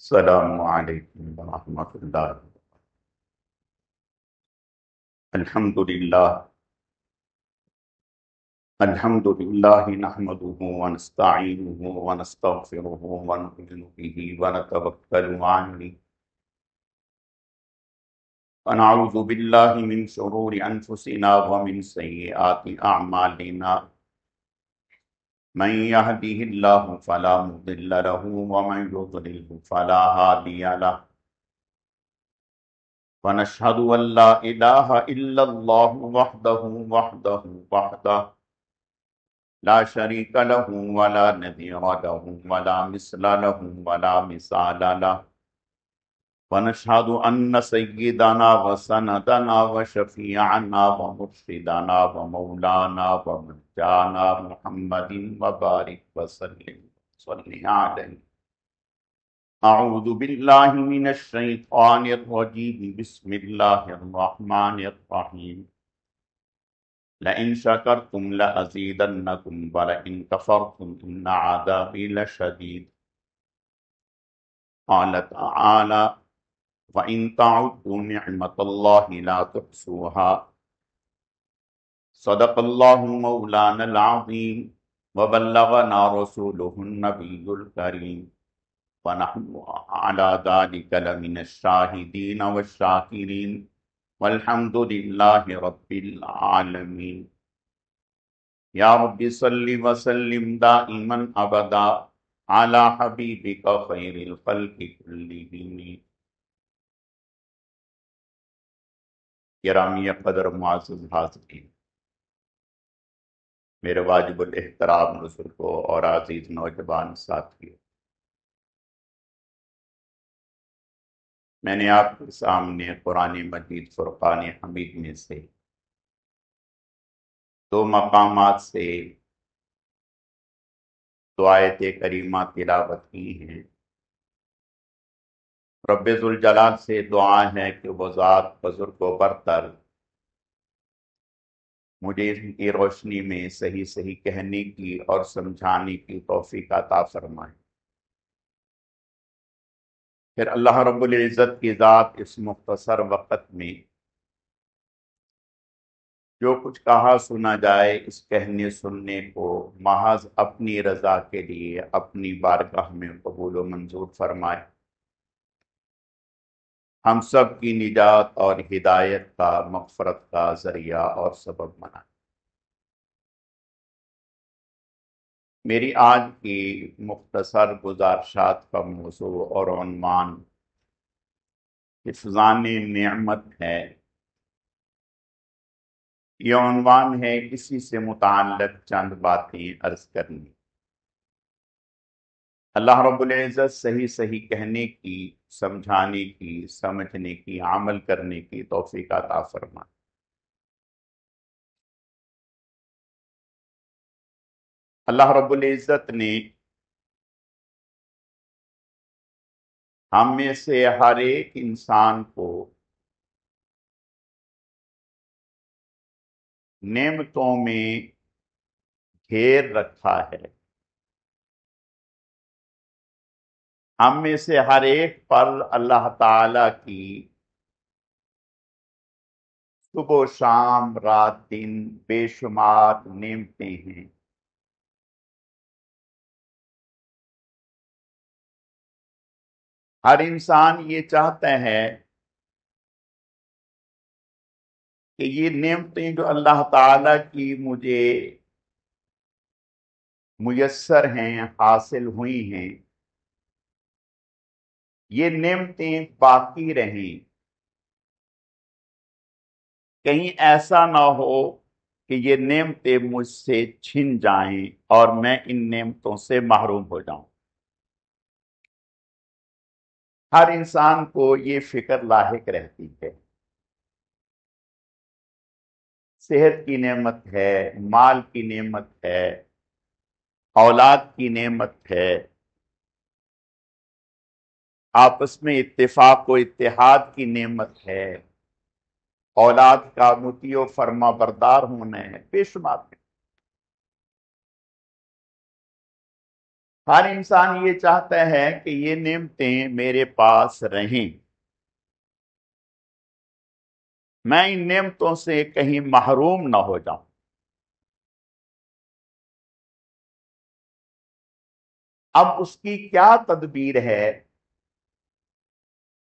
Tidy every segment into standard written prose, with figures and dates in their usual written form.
السلام علیکم ورحمۃ اللہ۔ الحمد للہ نحمده ونستعینه ونستغفره ونؤمن به ونتوکل علیہ ونعوذ باللہ من شرور انفسنا ومن سیئات اعمالنا، من يهده الله فلا مضل له ومن يضلل فلا هادي له، ونشهد أن لا إله إلا الله وحده لا شريك له ولا نظير له ولا مثل له ولا مثال له، ونشهد أن سيدنا وسندنا وشفيعنا ومرشدنا ومولانا ومرجانا محمد وبارك وسلم صل عليه۔ اعوذ باللہ من الشیطان الرجیم، بسم اللہ الرحمن الرحیم۔ لئن شکرتم لأزیدنکم ولئن کفرتم ان عذابی لشدید۔ قال تعالی وَإِن تَعُدُّوا نِعْمَةَ اللَّهِ لَا تُحْصُوهَا۔ صدق اللہ مولانا العظیم وبلغنا رسوله النبی الکریم، ونحن على ذلك لمن الشاهدين والشاكرين والحمد لله رب العالمين۔ یا رب صل وسلم دائما ابدا على حبيبك خير الخلق كلهم۔ گرامی قدر معزز حاضرین، میرے واجب الاحترام بزرگوں اور عزیز نوجوان ساتھیوں، میں نے آپ کے سامنے قرآن مجید فرقان حمید میں سے دو مقامات سے دو آیت کریمہ تلاوت کی ہیں۔ رب ذوالجلال سے دعا ہے کہ وہ ذات بزرگ و برتر مجھے ان کی روشنی میں صحیح صحیح کہنے کی اور سمجھانے کی توفیق عطا فرمائے۔ پھر اللہ رب العزت کی ذات اس مختصر وقت میں جو کچھ کہا سنا جائے، اس کہنے سننے کو محض اپنی رضا کے لیے اپنی بارگاہ میں قبول و منظور فرمائے، ہم سب کی نجات اور ہدایت کا، مغفرت کا ذریعہ اور سبب بنائے۔ میری آج کی مختصر گزارشات کا موضوع اور عنوان حفظان نعمت ہے۔ یہ عنوان ہے اسی سے متعلق چند باتیں عرض کرنی۔ اللہ رب العزت صحیح صحیح کہنے کی، سمجھانے کی، سمجھنے کی، عمل کرنے کی توفیق عطا فرمائے۔ اللہ رب العزت نے ہم میں سے ہر ایک انسان کو نعمتوں میں گھیر رکھا ہے۔ ہم میں سے ہر ایک پر اللہ تعالی کی صبح و شام، رات دن بے شمار نعمتیں ہیں۔ ہر انسان یہ چاہتا ہے کہ یہ نعمتیں جو اللہ تعالی کی مجھے میسر ہیں، حاصل ہوئی ہیں، یہ نعمتیں باقی رہیں، کہیں ایسا نہ ہو کہ یہ نعمتیں مجھ سے چھن جائیں اور میں ان نعمتوں سے محروم ہو جاؤں۔ ہر انسان کو یہ فکر لاحق رہتی ہے۔ صحت کی نعمت ہے، مال کی نعمت ہے، اولاد کی نعمت ہے، آپس میں اتفاق و اتحاد کی نعمت ہے، اولاد کا مطیع و فرما بردار ہونا ہے، بے شمار ہے۔ ہر انسان یہ چاہتا ہے کہ یہ نعمتیں میرے پاس رہیں، میں ان نعمتوں سے کہیں محروم نہ ہو جاؤں۔ اب اس کی کیا تدبیر ہے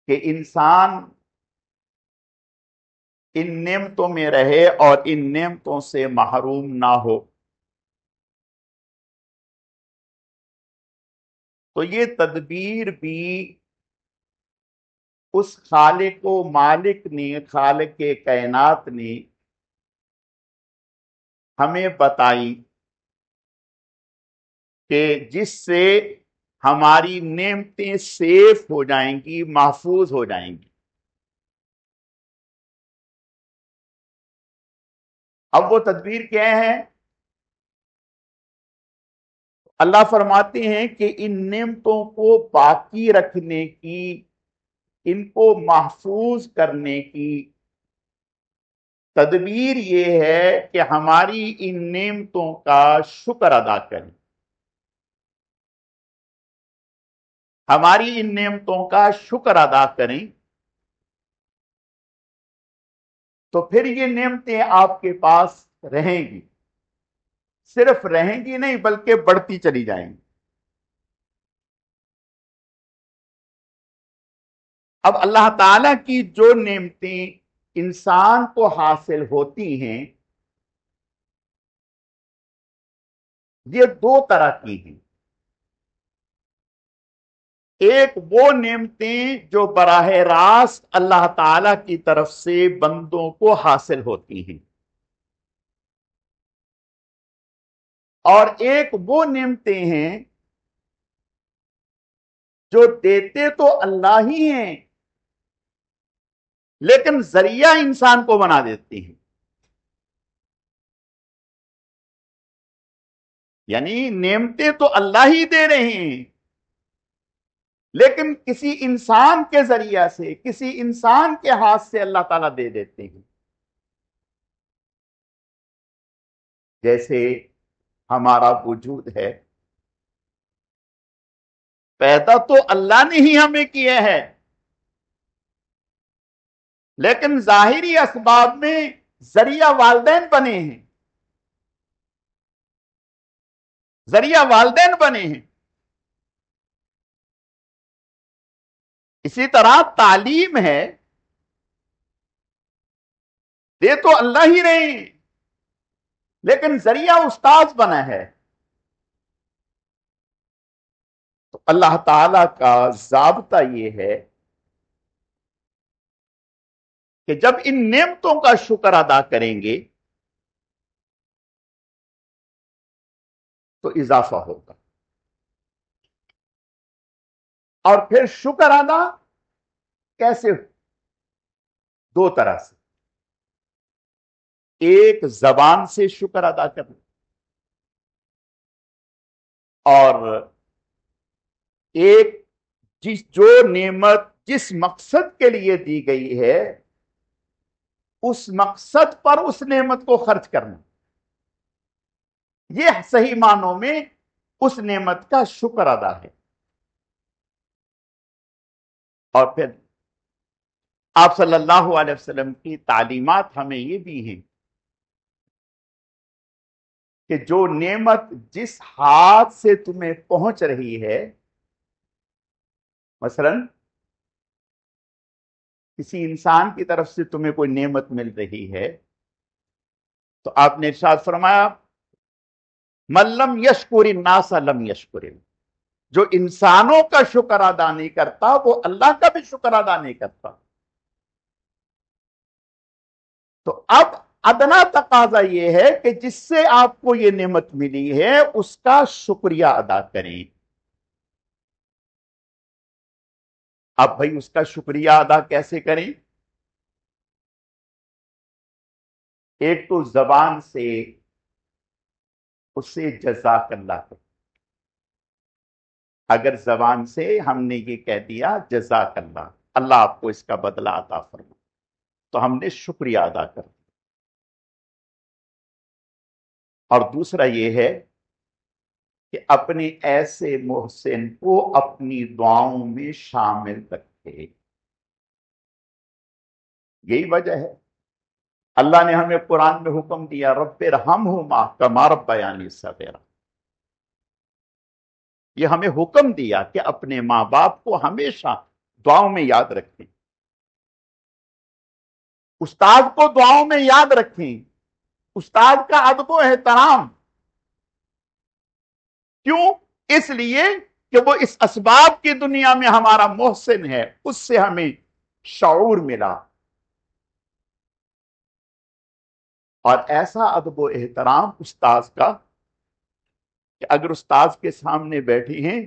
کہ انسان ان نعمتوں میں رہے اور ان نعمتوں سے محروم نہ ہو؟ تو یہ تدبیر بھی اس خالق و مالک نے، خالق کائنات نے ہمیں بتائی، کہ جس سے ہماری نعمتیں سیف ہو جائیں گی، محفوظ ہو جائیں گی۔ اب وہ تدبیر کیا ہے؟ اللہ فرماتے ہیں کہ ان نعمتوں کو باقی رکھنے کی، ان کو محفوظ کرنے کی تدبیر یہ ہے کہ ہماری ان نعمتوں کا شکر ادا کریں، ہماری ان نعمتوں کا شکر ادا کریں، تو پھر یہ نعمتیں آپ کے پاس رہیں گی، صرف رہیں گی نہیں بلکہ بڑھتی چلی جائیں گی۔ اب اللہ تعالی کی جو نعمتیں انسان کو حاصل ہوتی ہیں یہ دو طرح کی ہیں۔ ایک وہ نعمتیں جو براہ راست اللہ تعالی کی طرف سے بندوں کو حاصل ہوتی ہیں، اور ایک وہ نعمتیں ہیں جو دیتے تو اللہ ہی ہیں لیکن ذریعہ انسان کو بنا دیتی ہیں۔ یعنی نعمتیں تو اللہ ہی دے رہے ہیں لیکن کسی انسان کے ذریعہ سے، کسی انسان کے ہاتھ سے اللہ تعالیٰ دے دیتے ہیں۔ جیسے ہمارا وجود ہے، پیدا تو اللہ نے ہی ہمیں کیا ہے لیکن ظاہری اسباب میں ذریعہ والدین بنے ہیں، ذریعہ والدین بنے ہیں۔ اسی طرح تعلیم ہے، دے تو اللہ ہی رہے ہیں لیکن ذریعہ استاذ بنا ہے۔ تو اللہ تعالی کا ضابطہ یہ ہے کہ جب ان نعمتوں کا شکر ادا کریں گے تو اضافہ ہوگا، اور پھر شکر ادا کیسے؟ دو طرح سے۔ ایک زبان سے شکر ادا کرنا، اور ایک جو نعمت جس مقصد کے لیے دی گئی ہے اس مقصد پر اس نعمت کو خرچ کرنا، یہ صحیح معنوں میں اس نعمت کا شکر ادا ہے۔ اور پھر آپ صلی اللہ علیہ وسلم کی تعلیمات ہمیں یہ بھی ہیں کہ جو نعمت جس ہاتھ سے تمہیں پہنچ رہی ہے، مثلا کسی انسان کی طرف سے تمہیں کوئی نعمت مل رہی ہے تو آپ نے ارشاد فرمایا من لم یشکر الناس لم یشکر اللہ، جو انسانوں کا شکر ادا نہیں کرتا وہ اللہ کا بھی شکر ادا نہیں کرتا۔ تو اب ادنا تقاضا یہ ہے کہ جس سے آپ کو یہ نعمت ملی ہے اس کا شکریہ ادا کریں۔ اب بھائی اس کا شکریہ ادا کیسے کریں؟ ایک تو زبان سے اسے جزاک اللہ کریں۔ اگر زبان سے ہم نے یہ کہہ دیا جزاک اللہ، اللہ آپ کو اس کا بدلہ عطا فرمائے، تو ہم نے شکریہ ادا کر دیا۔ اور دوسرا یہ ہے کہ اپنے ایسے محسن کو اپنی دعاؤں میں شامل رکھے. یہی وجہ ہے اللہ نے ہمیں قرآن میں حکم دیا رب ارحمہما کما ربیانی صغیرا. یہ ہمیں حکم دیا کہ اپنے ماں باپ کو ہمیشہ دعاؤں میں یاد رکھیں، استاد کو دعاؤں میں یاد رکھیں، استاد کا ادب و احترام. کیوں؟ اس لیے کہ وہ اس اسباب کی دنیا میں ہمارا محسن ہے، اس سے ہمیں شعور ملا. اور ایسا ادب و احترام استاد کا کہ اگر استاد کے سامنے بیٹھے ہیں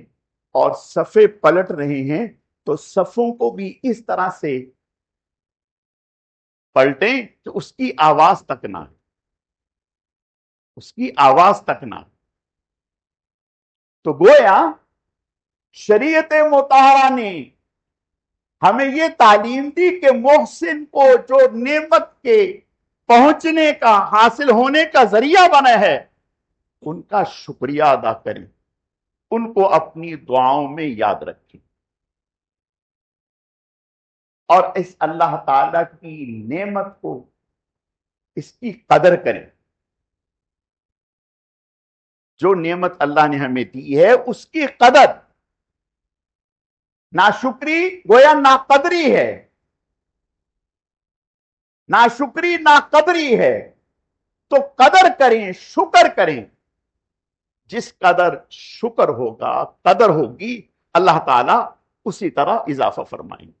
اور صفے پلٹ رہے ہیں تو صفوں کو بھی اس طرح سے پلٹیں کہ اس کی آواز تک نہ، اس کی آواز تک نہ. تو گویا شریعت مطہرہ نے ہمیں یہ تعلیم دی کہ محسن کو جو نعمت کے پہنچنے کا، حاصل ہونے کا ذریعہ بنا ہے، ان کا شکریہ ادا کریں، ان کو اپنی دعاؤں میں یاد رکھیں اور اس اللہ تعالی کی نعمت کو، اس کی قدر کریں. جو نعمت اللہ نے ہمیں دی ہے اس کی قدر. ناشکری گویا ناقدری ہے، ناشکری ناقدری ہے. تو قدر کریں، شکر کریں. جس قدر شکر ہوگا، قدر ہوگی، اللہ تعالیٰ اسی طرح اضافہ فرمائیں.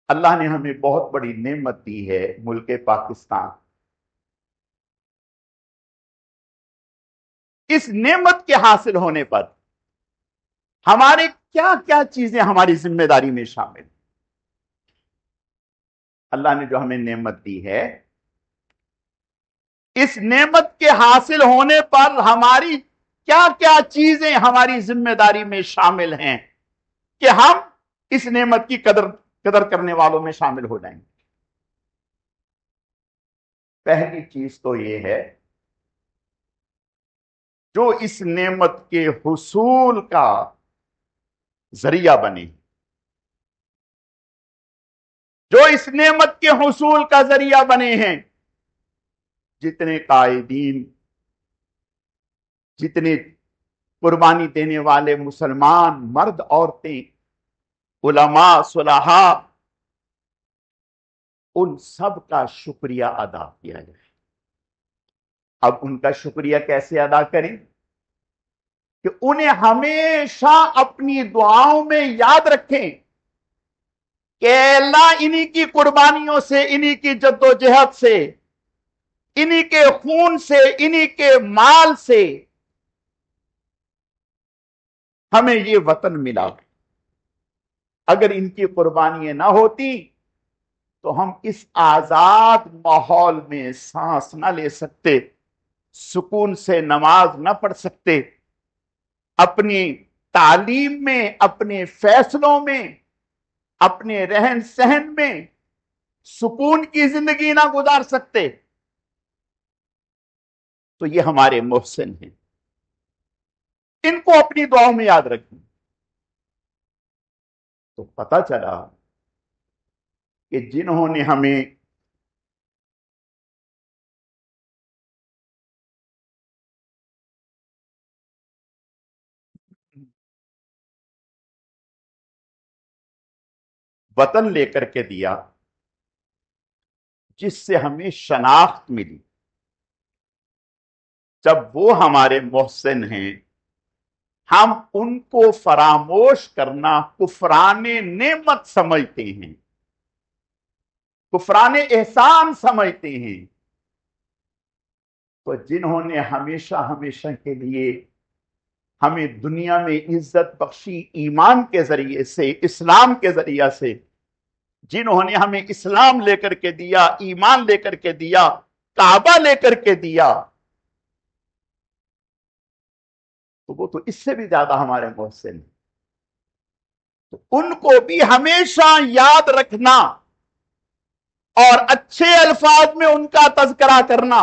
اللہ نے ہمیں بہت بڑی نعمت دی ہے ملک پاکستان. اس نعمت کے حاصل ہونے پر ہمارے کیا کیا چیزیں ہماری ذمہ داری میں شامل ہیں. اللہ نے جو ہمیں نعمت دی ہے، اس نعمت کے حاصل ہونے پر ہماری کیا کیا چیزیں ہماری ذمہ داری میں شامل ہیں کہ ہم اس نعمت کی قدر کرنے والوں میں شامل ہو جائیں گے. پہلی چیز تو یہ ہے جو اس نعمت کے حصول کا ذریعہ بنے، جو اس نعمت کے حصول کا ذریعہ بنے ہیں، جتنے قائدین، جتنے قربانی دینے والے مسلمان مرد عورتیں، علماء صلحاء، ان سب کا شکریہ ادا کیا جائے. اب ان کا شکریہ کیسے ادا کریں؟ کہ انہیں ہمیشہ اپنی دعاؤں میں یاد رکھیں کہ اللہ انہی کی قربانیوں سے، انہی کی جد و جہد سے، انہی کے خون سے، انہی کے مال سے ہمیں یہ وطن ملا. اگر ان کی قربانیاں نہ ہوتی تو ہم اس آزاد ماحول میں سانس نہ لے سکتے، سکون سے نماز نہ پڑھ سکتے، اپنی تعلیم میں، اپنے فیصلوں میں، اپنے رہن سہن میں سکون کی زندگی نہ گزار سکتے. تو یہ ہمارے محسن ہیں، ان کو اپنی دعاؤں میں یاد رکھیں. تو پتہ چلا کہ جنہوں نے ہمیں وطن لے کر کے دیا، جس سے ہمیں شناخت ملی، جب وہ ہمارے محسن ہیں، ہم ان کو فراموش کرنا کفران نعمت سمجھتے ہیں، کفران احسان سمجھتے ہیں. تو جنہوں نے ہمیشہ ہمیشہ کے لیے ہمیں دنیا میں عزت بخشی ایمان کے ذریعے سے، اسلام کے ذریعے سے، جنہوں نے ہمیں اسلام لے کر کے دیا، ایمان لے کر کے دیا، کعبہ لے کر کے دیا، تو وہ تو اس سے بھی زیادہ ہمارے محسن ہیں. تو ان کو بھی ہمیشہ یاد رکھنا اور اچھے الفاظ میں ان کا تذکرہ کرنا.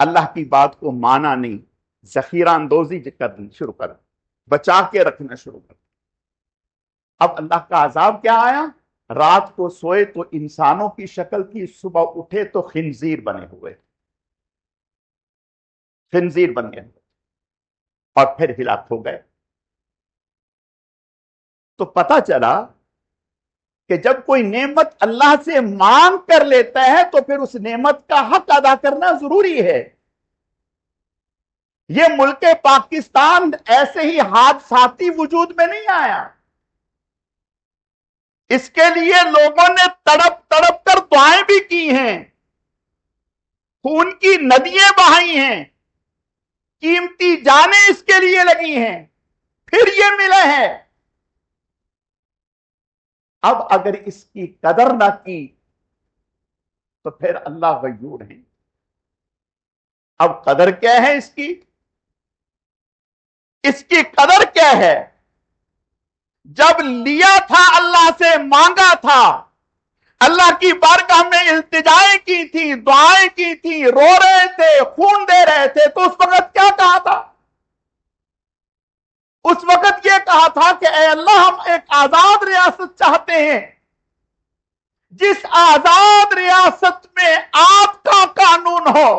اللہ کی بات کو مانا نہیں، ذخیرہ اندوزی کرنا شروع کر، بچا کے رکھنا شروع کر۔ اب اللہ کا عذاب کیا آیا؟ رات کو سوئے تو انسانوں کی شکل تھی، صبح اٹھے تو خنزیر بنے ہوئے، خنزیر بن گئے اور پھر ہلاک ہو گئے۔ تو پتہ چلا کہ جب کوئی نعمت اللہ سے مانگ کر لیتا ہے تو پھر اس نعمت کا حق ادا کرنا ضروری ہے۔ یہ ملک پاکستان ایسے ہی حادثاتی وجود میں نہیں آیا، اس کے لیے لوگوں نے تڑپ تڑپ کر دعائیں بھی کی ہیں، خون کی ندیاں بہائی ہیں، قیمتی جانیں اس کے لیے لگی ہیں، پھر یہ ملا ہے۔ اب اگر اس کی قدر نہ کی تو پھر اللہ غیور ہے۔ اب قدر کیا ہے اس کی قدر کیا ہے؟ جب لیا تھا اللہ سے مانگا تھا، اللہ کی بارگاہ میں التجائیں کی تھی، دعائیں کی تھی، رو رہے تھے، خون دے رہے تھے، تو اس وقت کیا کہا تھا؟ اس وقت یہ کہا تھا کہ اے اللہ ہم ایک آزاد ریاست چاہتے ہیں، جس آزاد ریاست میں آپ کا قانون ہو،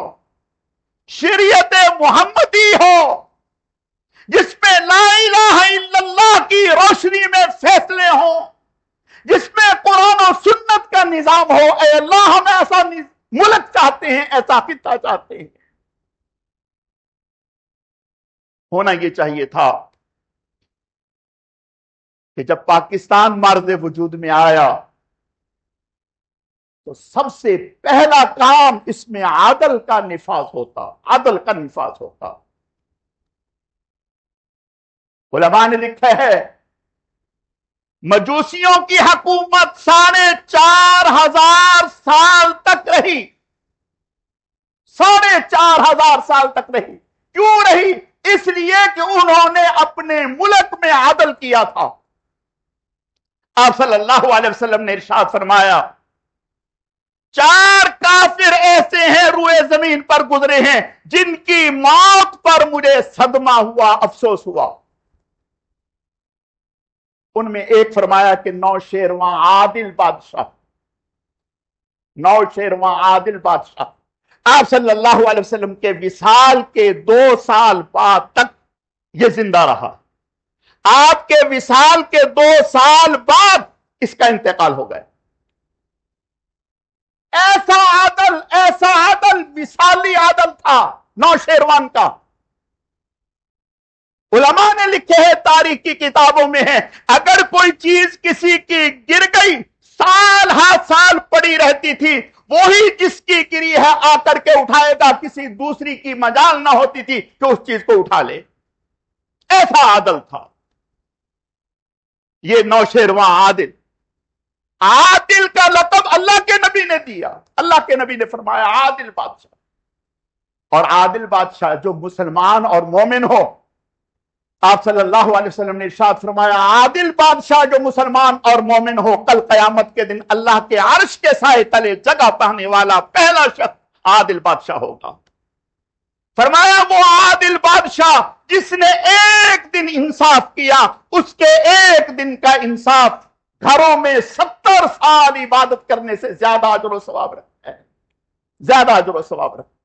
شریعت محمدی ہو، جس میں لا الہ الا اللہ کی روشنی میں فیصلے ہوں، جس میں قرآن و سنت کا نظام ہو۔ اے اللہ ہم ایسا ملک چاہتے ہیں، ایسا خطہ چاہتے ہیں۔ ہونا یہ چاہیے تھا کہ جب پاکستان مرز وجود میں آیا تو سب سے پہلا کام اس میں عدل کا نفاذ ہوتا، عدل کا نفاذ ہوتا۔ علماء نے لکھا ہے مجوسیوں کی حکومت 4,500 سال تک رہی، 4,500 سال تک رہی۔ کیوں رہی؟ اس لیے کہ انہوں نے اپنے ملک میں عدل کیا تھا۔ آپ صلی اللہ علیہ وسلم نے ارشاد فرمایا 4 کافر ایسے ہیں روئے زمین پر گزرے ہیں جن کی موت پر مجھے صدمہ ہوا، افسوس ہوا۔ ان میں ایک فرمایا کہ نوشیروان عادل بادشاہ، نوشیروان عادل بادشاہ۔ آپ صلی اللہ علیہ وسلم کے وصال کے 2 سال بعد تک یہ زندہ رہا۔ آپ کے وصال کے 2 سال بعد اس کا انتقال ہو گیا۔ ایسا عدل وصالی عدل تھا نوشیروان کا۔ علماء نے لکھے ہیں، تاریخ کی کتابوں میں ہے، اگر کوئی چیز کسی کی گر گئی، سال ہر سال پڑی رہتی تھی، وہی جس کی گری ہے آ کر کے اٹھائے گا، کسی دوسری کی مجال نہ ہوتی تھی کہ اس چیز کو اٹھا لے۔ ایسا عادل تھا یہ نوشیروان عادل۔ عادل کا لقب اللہ کے نبی نے دیا، اللہ کے نبی نے فرمایا عادل بادشاہ۔ اور عادل بادشاہ جو مسلمان اور مومن ہو، آپ صلی اللہ علیہ وسلم نے ارشاد فرمایا عادل بادشاہ جو مسلمان اور مومن ہو، کل قیامت کے دن اللہ کے عرش کے سائے تلے جگہ پانے والا پہلا شخص عادل بادشاہ ہوگا۔ فرمایا وہ عادل بادشاہ جس نے ایک دن انصاف کیا، اس کے ایک دن کا انصاف گھروں میں 70 سال عبادت کرنے سے زیادہ اجر و ثواب رکھتا ہے، زیادہ اجر و ثواب رکھتا ہے۔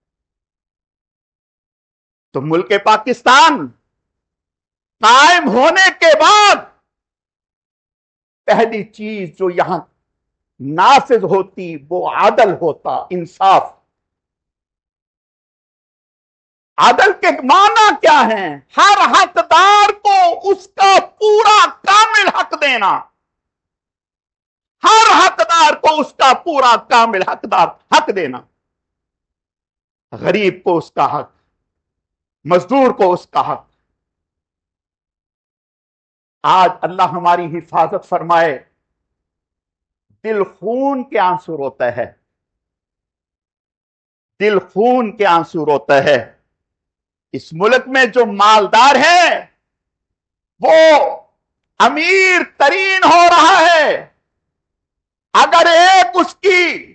تو ملک پاکستان قائم ہونے کے بعد پہلی چیز جو یہاں نافذ ہوتی وہ عدل ہوتا، انصاف۔ عدل کے معنی کیا ہیں؟ ہر حقدار کو اس کا پورا کامل حق دینا، ہر حقدار کو اس کا پورا کامل حق دینا۔ غریب کو اس کا حق، مزدور کو اس کا حق۔ آج اللہ ہماری حفاظت فرمائے، دل خون کے آنسو روتا ہے، دل خون کے آنسو روتا ہے۔ اس ملک میں جو مالدار ہے وہ امیر ترین ہو رہا ہے۔ اگر ایک اس کی